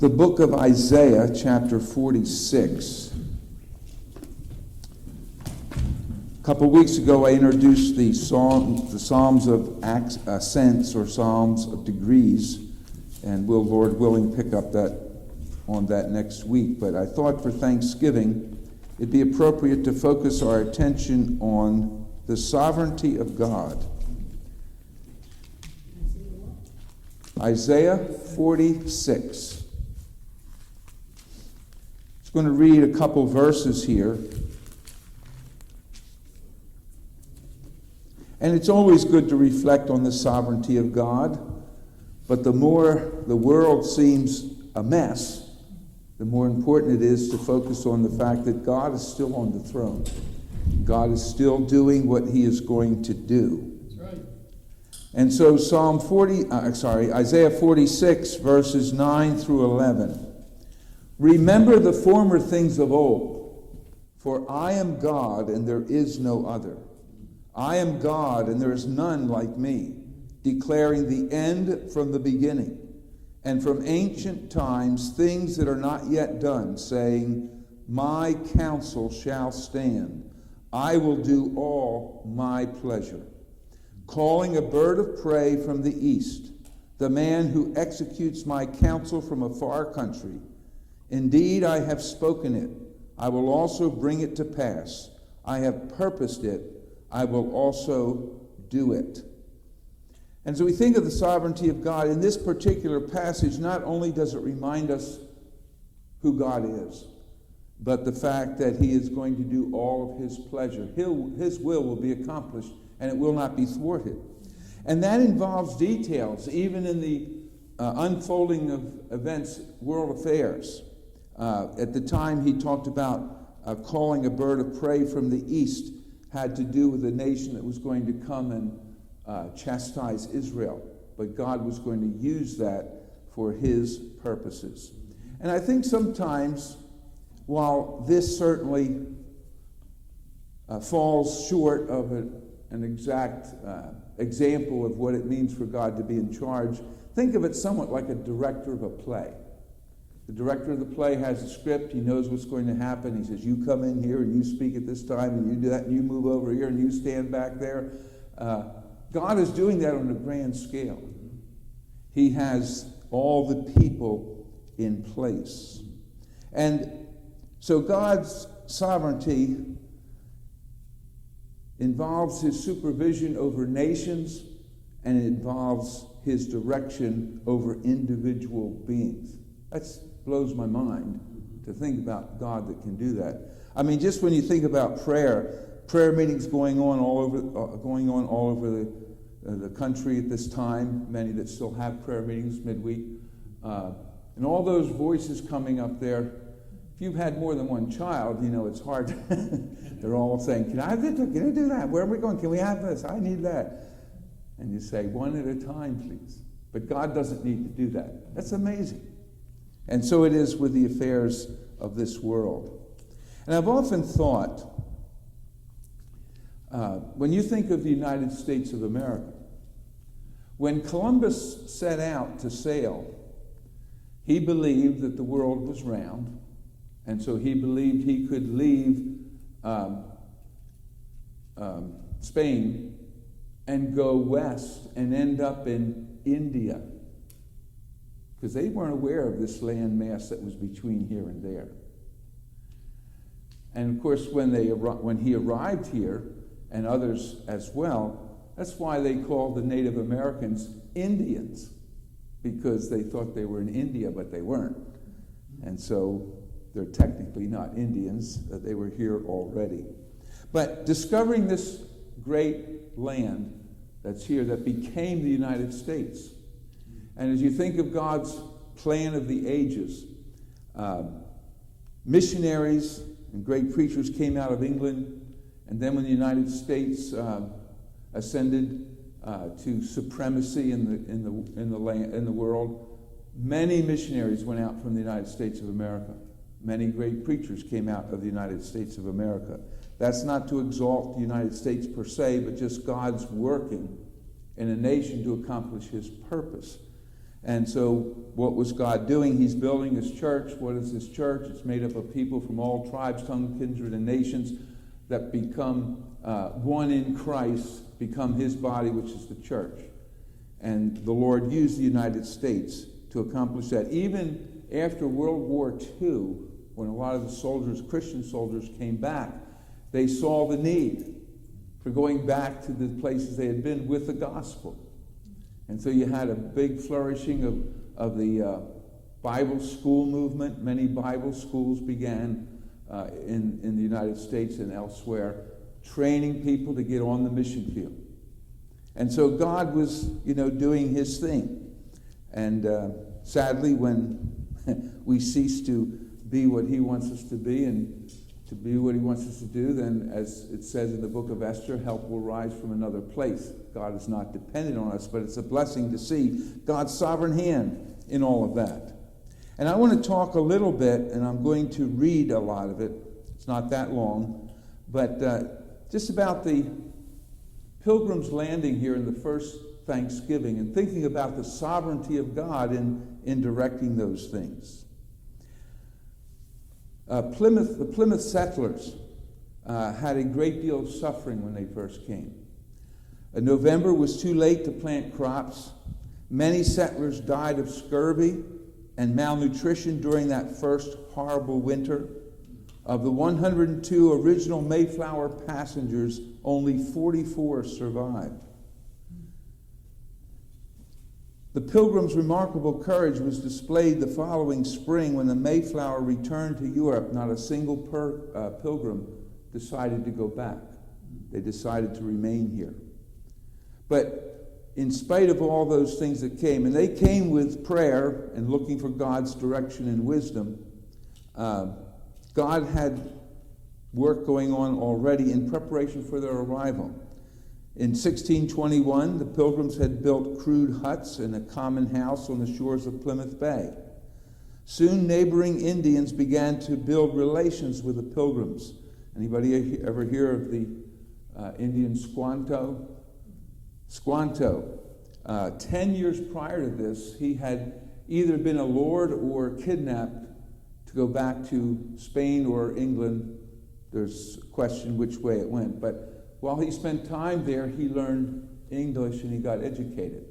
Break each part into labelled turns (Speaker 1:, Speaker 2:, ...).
Speaker 1: The book of Isaiah, chapter 46. A couple weeks ago, I introduced the Psalms of Ascents, or Psalms of Degrees, and we'll, Lord willing, pick up on that next week. But I thought for Thanksgiving, it'd be appropriate to focus our attention on the sovereignty of God. Isaiah 46. I'm going to read a couple verses here. And it's always good to reflect on the sovereignty of God, but the more the world seems a mess, the more important it is to focus on the fact that God is still on the throne. God is still doing what he is going to do.
Speaker 2: That's right.
Speaker 1: And so Isaiah 46, verses 9 through 11. Remember the former things of old, for I am God and there is no other. I am God and there is none like me, declaring the end from the beginning, and from ancient times things that are not yet done, saying, my counsel shall stand. I will do all my pleasure. Calling a bird of prey from the east, the man who executes my counsel from a far country. Indeed, I have spoken it. I will also bring it to pass. I have purposed it. I will also do it. And so we think of the sovereignty of God. In this particular passage, not only does it remind us who God is, but the fact that he is going to do all of his pleasure. His will be accomplished, and it will not be thwarted. And that involves details, even in the unfolding of events, world affairs. At the time he talked about calling a bird of prey from the east, had to do with a nation that was going to come and chastise Israel. But God was going to use that for his purposes. And I think sometimes, while this certainly falls short of an exact example of what it means for God to be in charge, think of it somewhat like a director of a play. The director of the play has a script. He knows what's going to happen. He says, you come in here and you speak at this time and you do that and you move over here and you stand back there. God is doing that on a grand scale. He has all the people in place. And so God's sovereignty involves his supervision over nations, and it involves his direction over individual beings. That blows my mind to think about God that can do that. I mean, just when you think about prayer meetings going on all over the country at this time, many that still have prayer meetings midweek, and all those voices coming up there. If you've had more than one child, you know it's hard. They're all saying, can I do that? Where are we going? Can we have this? I need that. And you say, one at a time, please. But God doesn't need to do that. That's amazing. And so it is with the affairs of this world. And I've often thought, when you think of the United States of America, when Columbus set out to sail, he believed that the world was round, and so he believed he could leave Spain and go west and end up in India, because they weren't aware of this land mass that was between here and there. And of course, when he arrived here, and others as well, that's why they called the Native Americans Indians, because they thought they were in India, but they weren't. And so they're technically not Indians, they were here already. But discovering this great land that's here that became the United States, and as you think of God's plan of the ages, missionaries and great preachers came out of England, and then when the United States ascended to supremacy in the world, many missionaries went out from the United States of America. Many great preachers came out of the United States of America. That's not to exalt the United States per se, but just God's working in a nation to accomplish his purpose. And so what was God doing? He's building his church. What is his church? It's made up of people from all tribes, tongues, kindred, and nations that become one in Christ, become his body, which is the church. And the Lord used the United States to accomplish that. Even after World War II, when a lot of the soldiers, Christian soldiers, came back, they saw the need for going back to the places they had been with the gospel. And so you had a big flourishing of the Bible school movement. Many Bible schools began in the United States and elsewhere, training people to get on the mission field. And so God was, doing his thing. And sadly, when we cease to be what he wants us to be and to be what he wants us to do, then as it says in the book of Esther, help will rise from another place. God is not dependent on us, but it's a blessing to see God's sovereign hand in all of that. And I want to talk a little bit, and I'm going to read a lot of it. It's not that long, but just about the Pilgrims landing here in the first Thanksgiving and thinking about the sovereignty of God in directing those things. The Plymouth settlers had a great deal of suffering when they first came. November was too late to plant crops. Many settlers died of scurvy and malnutrition during that first horrible winter. Of the 102 original Mayflower passengers, only 44 survived. The Pilgrims' remarkable courage was displayed the following spring when the Mayflower returned to Europe. Not a single pilgrim decided to go back. They decided to remain here. But in spite of all those things that came, and they came with prayer and looking for God's direction and wisdom, God had work going on already in preparation for their arrival. In 1621, the Pilgrims had built crude huts and a common house on the shores of Plymouth Bay. Soon, neighboring Indians began to build relations with the Pilgrims. Anybody ever hear of the Indian Squanto? Squanto. 10 years prior to this, he had either been allured or kidnapped to go back to Spain or England. There's a question which way it went. But while he spent time there, he learned English and he got educated.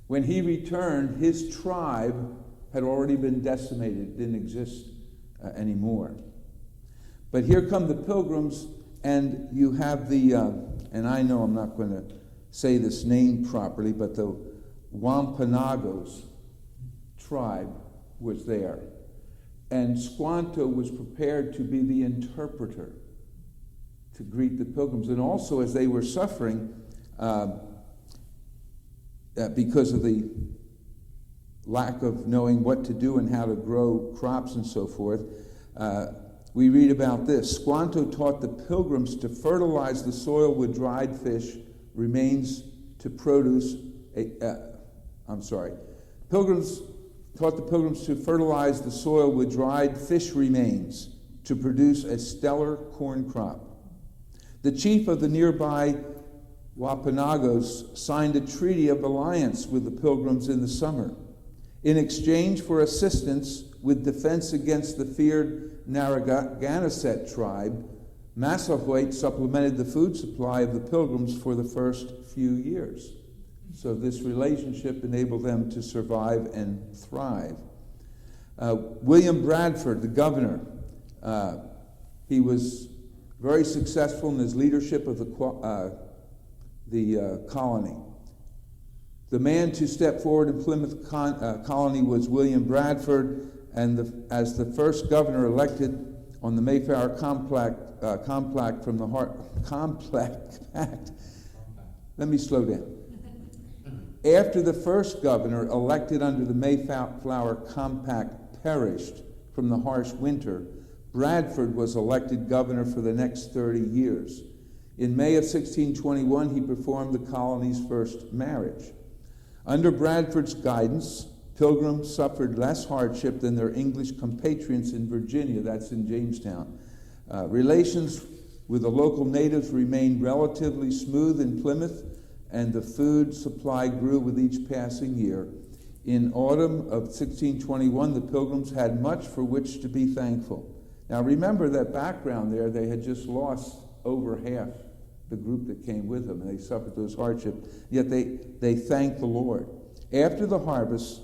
Speaker 1: When he returned, his tribe had already been decimated, didn't exist anymore. But here come the Pilgrims, and you have the, and I know I'm not going to say this name properly, but the Wampanoags tribe was there. And Squanto was prepared to be the interpreter to greet the Pilgrims. And also, as they were suffering because of the lack of knowing what to do and how to grow crops and so forth, we read about this. Squanto taught the Pilgrims to fertilize the soil with dried fish remains to produce Pilgrims taught the Pilgrims to fertilize the soil with dried fish remains to produce a stellar corn crop. The chief of the nearby Wampanoags signed a treaty of alliance with the Pilgrims in the summer. In exchange for assistance with defense against the feared Narragansett tribe, Massasoit supplemented the food supply of the Pilgrims for the first few years. So this relationship enabled them to survive and thrive. William Bradford, the governor, he was very successful in his leadership of the colony. The man to step forward in Plymouth colony was William Bradford, and as the first governor elected on the Mayflower Compact from the Compact. Let me slow down. After the first governor elected under the Mayflower Compact perished from the harsh winter, Bradford was elected governor for the next 30 years. In May of 1621, he performed the colony's first marriage. Under Bradford's guidance, Pilgrims suffered less hardship than their English compatriots in Virginia, that's in Jamestown. Relations with the local natives remained relatively smooth in Plymouth, and the food supply grew with each passing year. In autumn of 1621, the Pilgrims had much for which to be thankful. Now remember that background there, they had just lost over half the group that came with them, and they suffered those hardships, yet they thanked the Lord. After the harvest,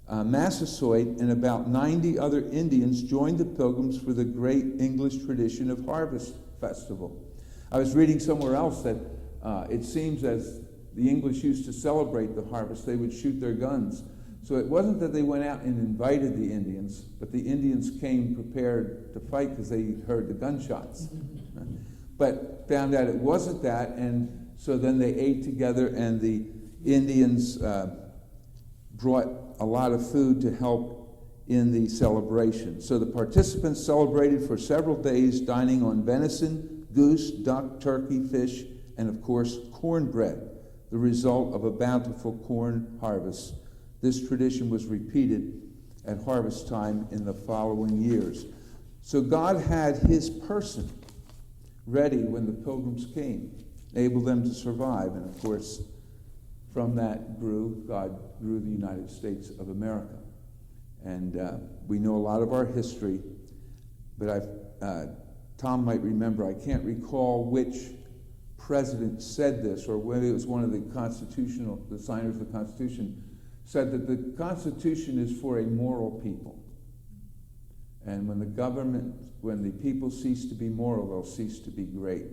Speaker 1: Massasoit and about 90 other Indians joined the Pilgrims for the great English tradition of Harvest Festival. I was reading somewhere else that it seems as the English used to celebrate the harvest, they would shoot their guns. So it wasn't that they went out and invited the Indians, but the Indians came prepared to fight because they heard the gunshots. But found out it wasn't that, and so then they ate together, and the Indians brought a lot of food to help in the celebration. So the participants celebrated for several days, dining on venison, goose, duck, turkey, fish, and of course cornbread, the result of a bountiful corn harvest. This tradition was repeated at harvest time in the following years. So God had his person ready when the Pilgrims came, enabled them to survive. And of course, from that God grew the United States of America. And we know a lot of our history, but Tom might remember, I can't recall which president said this, or whether it was one of the signers of the Constitution, said that the Constitution is for a moral people. And when the people cease to be moral, they'll cease to be great.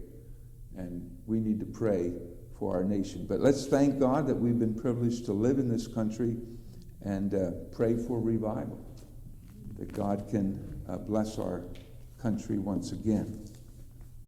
Speaker 1: And we need to pray for our nation. But let's thank God that we've been privileged to live in this country, and pray for revival, that God can bless our country once again.